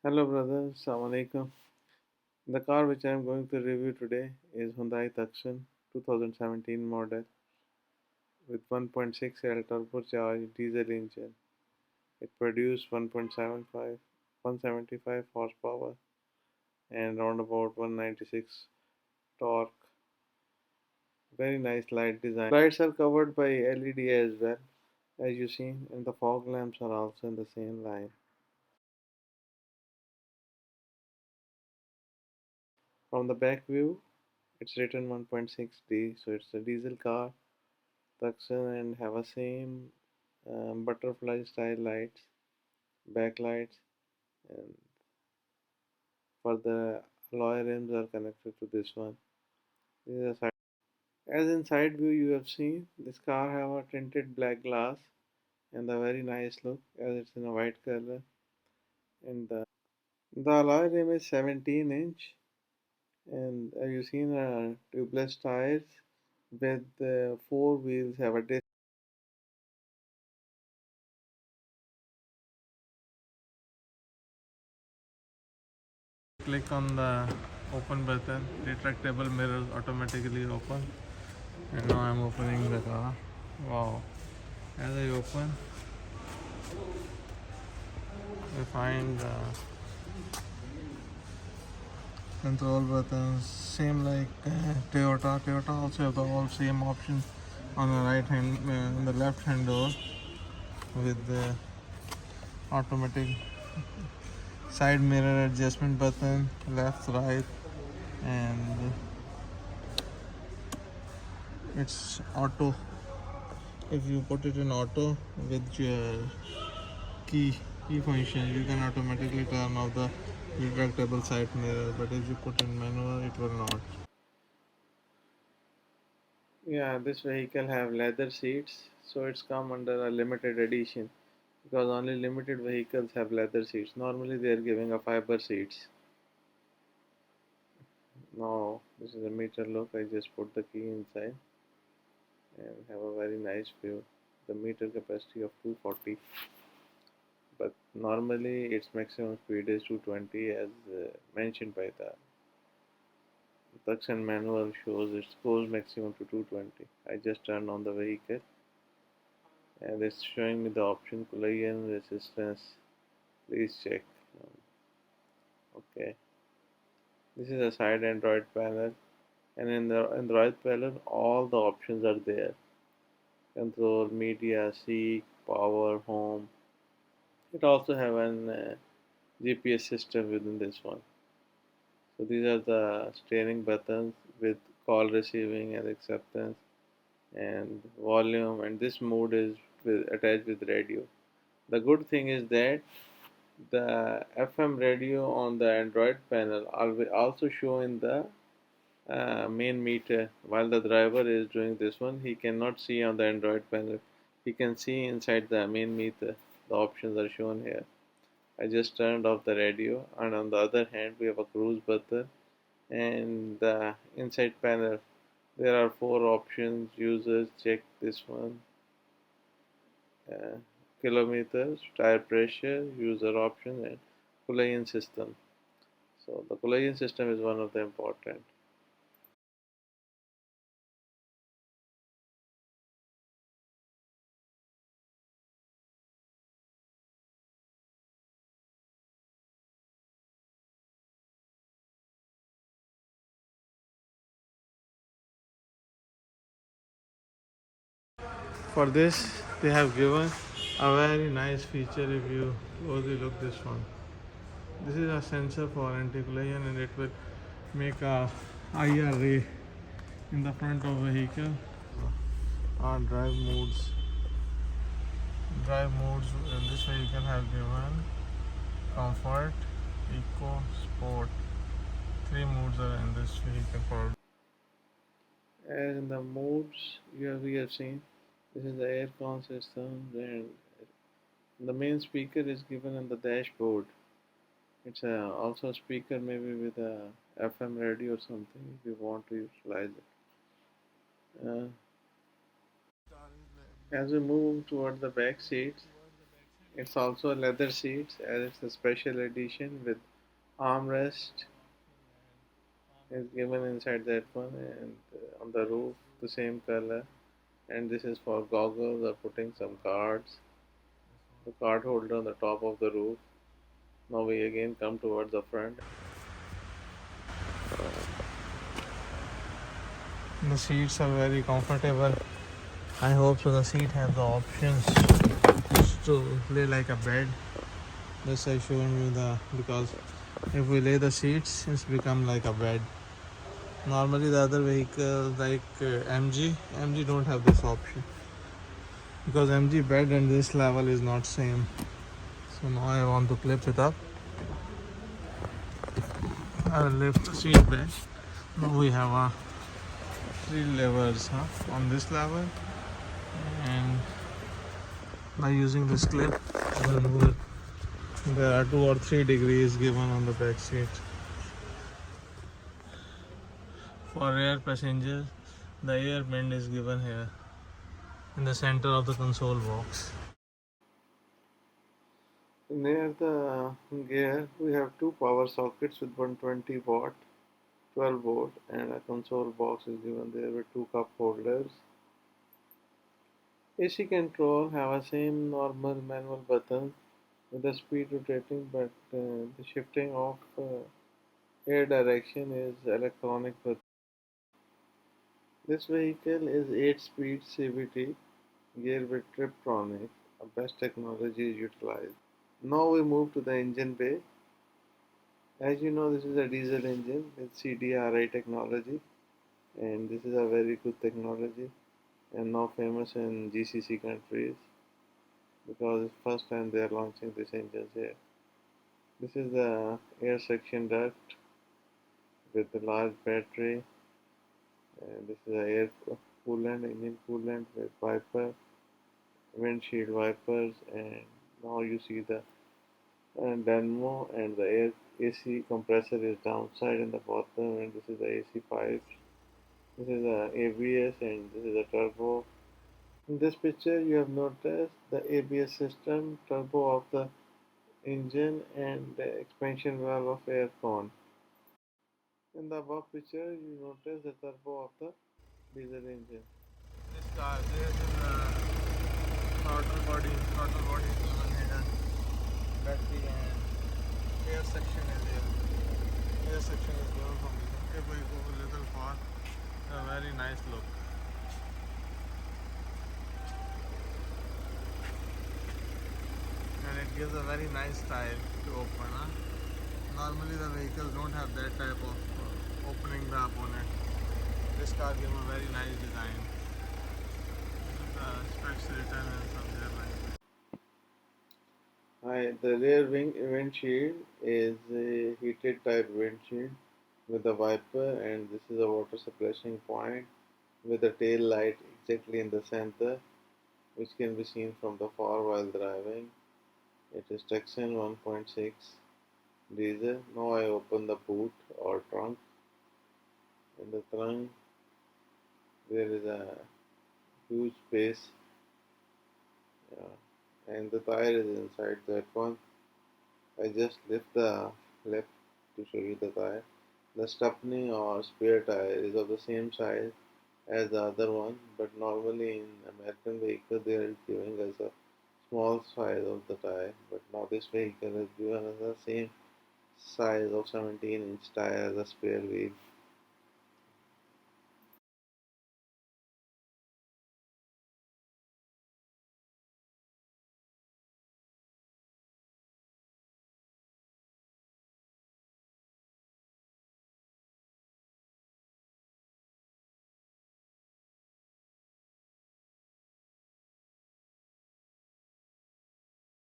Hello brothers, Assalamu alaikum. The car which I am going to review today is Hyundai Tucson 2017 model with 1.6L turbocharged diesel engine. It produced 1.75, 175 horsepower and around about 196 torque. Very nice light design. Lights are covered by LED as well, as you see, and the fog lamps are also in the same line. From the back view, it's written 1.6D, so it's a diesel car Tucson and have a same butterfly style lights, backlights, and for the alloy rims are connected to this one. This is a side. As in side view you have seen, this car have a tinted black glass and a very nice look as it's in a white color. And the alloy rim is 17-inch, and as you seen tubeless tires with four wheels have a disc. Click on the open button, retractable mirrors automatically open, and now I'm opening the car. Wow, as I open I find control buttons same like Toyota also have the all same options on the right hand on the left hand door with the automatic side mirror adjustment button, left, right, and it's auto. If you put it in auto with your key function, you can automatically turn off the retractable side mirror, but if you put in manual it will not. Yeah, this vehicle have leather seats, so it's come under a limited edition because only limited vehicles have leather seats. Normally they are giving a fiber seats. Now this is a meter look. I just put the key inside and have a very nice view. The meter capacity of 240, but normally its maximum speed is 220 as mentioned by the Tucson manual shows it goes maximum to 220. I just turned on the vehicle and it's showing me the option collision resistance. Please check. Okay, this is a side Android panel, and in the Android panel, all the options are there: control, media, seek, power, home. It also have an GPS system within this one. So these are the steering buttons with call receiving and acceptance and volume, and this mode is attached with radio. The good thing is that the FM radio on the Android panel will also show in the main meter. While the driver is doing this one, he cannot see on the Android panel. He can see inside the main meter. The options are shown here. I just turned off the radio, and on the other hand, we have a cruise button, and the inside panel there are four options. Users check this one. Uh, Kilometers, tire pressure, user option, and collision system. So the collision system is one of the important. For this, they have given a very nice feature. If you closely look this one, this is a sensor for anti-collision, and it will make a IR ray in the front of vehicle. Our drive modes in this vehicle have given comfort, eco, sport. Three modes are in this vehicle for. As in the modes we have seen, this is the air con system, and the main speaker is given on the dashboard. It's also a speaker maybe with a FM radio or something if you want to utilize it. As we move toward the back seats, It's also a leather seats as it's a special edition with armrest is given inside that one, and on the roof the same color, and this is for goggles or putting some cards, the card holder on the top of the roof. Now we again come towards the front. The seats are very comfortable. I hope so. The seat have the options to lay like a bed. This I showing you the, because if we lay the seats, it's become like a bed. Normally the other vehicles like MG don't have this option, because MG bed and this level is not same. So now I want to clip it up. I'll lift the seat back. Now we have three levers on this level, and by using this clip, we'll move it. There are 2 or 3 degrees given on the back seat. For rear passengers, the air vent is given here in the center of the console box. Near the gear, we have two power sockets with 120 watt, 12 volt, and a console box is given there with two cup holders. AC control have a same normal manual button with the speed rotating, but the shifting of air direction is electronic button. This vehicle is 8-speed CVT gear with Triptronic, a best technology is utilized. Now we move to the engine bay. As you know, this is a diesel engine with CDRI technology, and this is a very good technology and now famous in GCC countries because it's first time they are launching this engine here. This is the air section duct with the large battery, and this is the air coolant, engine coolant with wiper, windshield wipers, and now you see the dynamo, and the air AC compressor is downside in the bottom, and this is the AC pipes. This is the ABS, and this is the turbo. In this picture you have noticed the ABS system, turbo of the engine, and the expansion valve of air con. In the above picture you notice the turbo of the diesel engine. This car, there is a throttle body is given here, battery, and air section is here. Air section is given from here. If we go a little far, a very nice look. And it gives a very nice style to open. Normally the vehicles don't have that type of opening the bonnet. This car gives a very nice design. This is the specs written and some there like that. Hi, the rear windshield is a heated type windshield with a wiper, and this is a water suppressing point with a tail light exactly in the center, which can be seen from the far while driving. It is Tucson 1.6 Diesel. Now I open the boot or trunk. In the trunk there is a huge space, and the tire is inside that one. I just lift the lip to show you the tire. The stepney or spare tire is of the same size as the other one, but normally in American vehicle they are giving us a small size of the tire, but now this vehicle is given us the same size of 17-inch tire as a spare wheel.